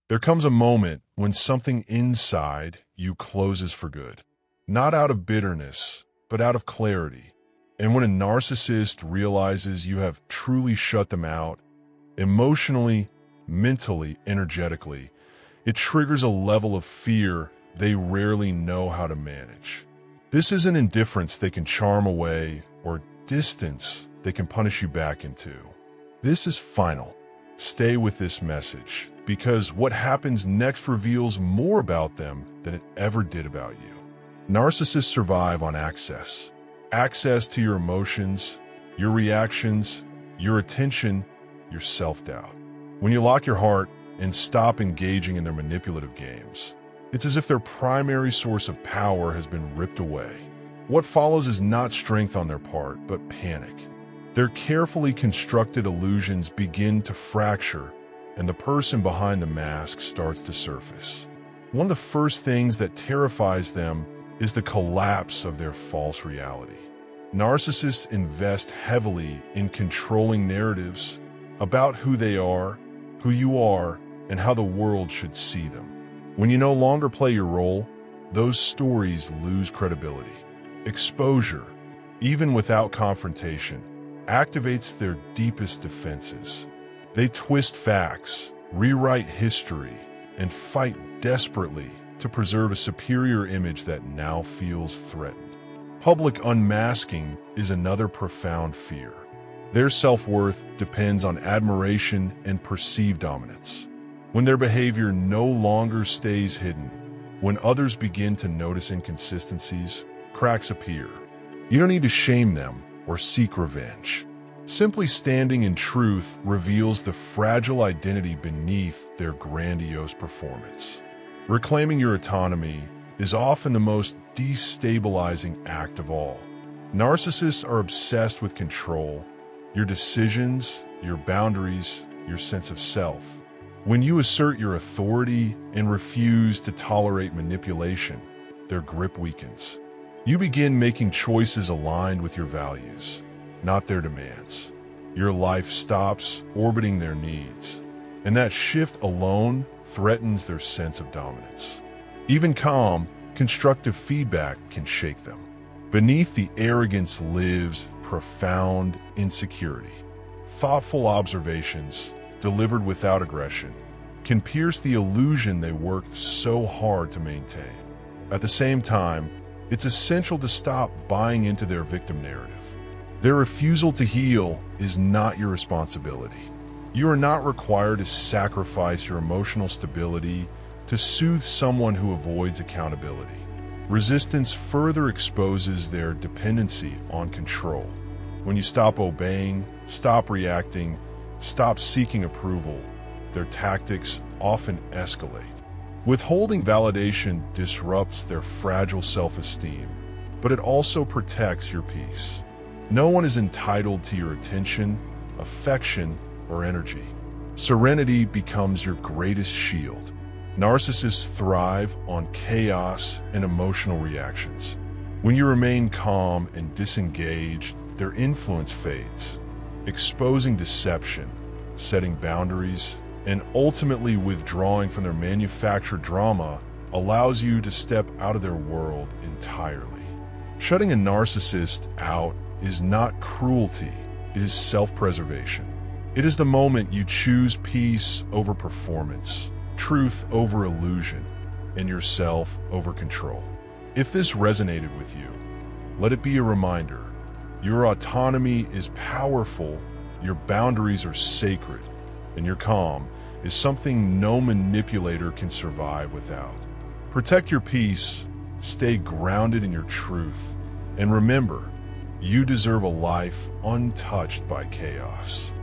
There comes a moment when something inside you closes for good, not out of bitterness, but out of clarity. And when a narcissist realizes you have truly shut them out, emotionally, mentally, energetically, it triggers a level of fear they rarely know how to manage. This isn't indifference they can charm away or distance they can punish you back into. This is final. Stay with this message, because what happens next reveals more about them than it ever did about you. Narcissists survive on access. Access to your emotions, your reactions, your attention, your self-doubt. When you lock your heart and stop engaging in their manipulative games, it's as if their primary source of power has been ripped away. What follows is not strength on their part, but panic. Their carefully constructed illusions begin to fracture, and the person behind the mask starts to surface. One of the first things that terrifies them is the collapse of their false reality. Narcissists invest heavily in controlling narratives about who they are, who you are, and how the world should see them. When you no longer play your role, those stories lose credibility. Exposure, even without confrontation, activates their deepest defenses. They twist facts, rewrite history, and fight desperately to preserve a superior image that now feels threatened. Public unmasking is another profound fear. Their self-worth depends on admiration and perceived dominance. When their behavior no longer stays hidden, when others begin to notice inconsistencies, cracks appear. You don't need to shame them or seek revenge. Simply standing in truth reveals the fragile identity beneath their grandiose performance. Reclaiming your autonomy is often the most destabilizing act of all. Narcissists are obsessed with control, your decisions, your boundaries, your sense of self. When you assert your authority and refuse to tolerate manipulation, their grip weakens. You begin making choices aligned with your values, not their demands. Your life stops orbiting their needs, and that shift alone threatens their sense of dominance. Even calm, constructive feedback can shake them. Beneath the arrogance lives profound insecurity. Thoughtful observations, delivered without aggression, can pierce the illusion they worked so hard to maintain. At the same time, it's essential to stop buying into their victim narrative. Their refusal to heal is not your responsibility. You are not required to sacrifice your emotional stability to soothe someone who avoids accountability. Resistance further exposes their dependency on control. When you stop obeying, stop reacting, stop seeking approval, their tactics often escalate. Withholding validation disrupts their fragile self-esteem, but it also protects your peace. No one is entitled to your attention, affection, or energy. Serenity becomes your greatest shield. Narcissists thrive on chaos and emotional reactions. When you remain calm and disengaged, their influence fades, exposing deception, setting boundaries, and ultimately withdrawing from their manufactured drama allows you to step out of their world entirely. Shutting a narcissist out is not cruelty, it is self-preservation. It is the moment you choose peace over performance, truth over illusion, and yourself over control. If this resonated with you, let it be a reminder. Your autonomy is powerful, your boundaries are sacred, and your calm is something no manipulator can survive without. Protect your peace, stay grounded in your truth, and remember, you deserve a life untouched by chaos.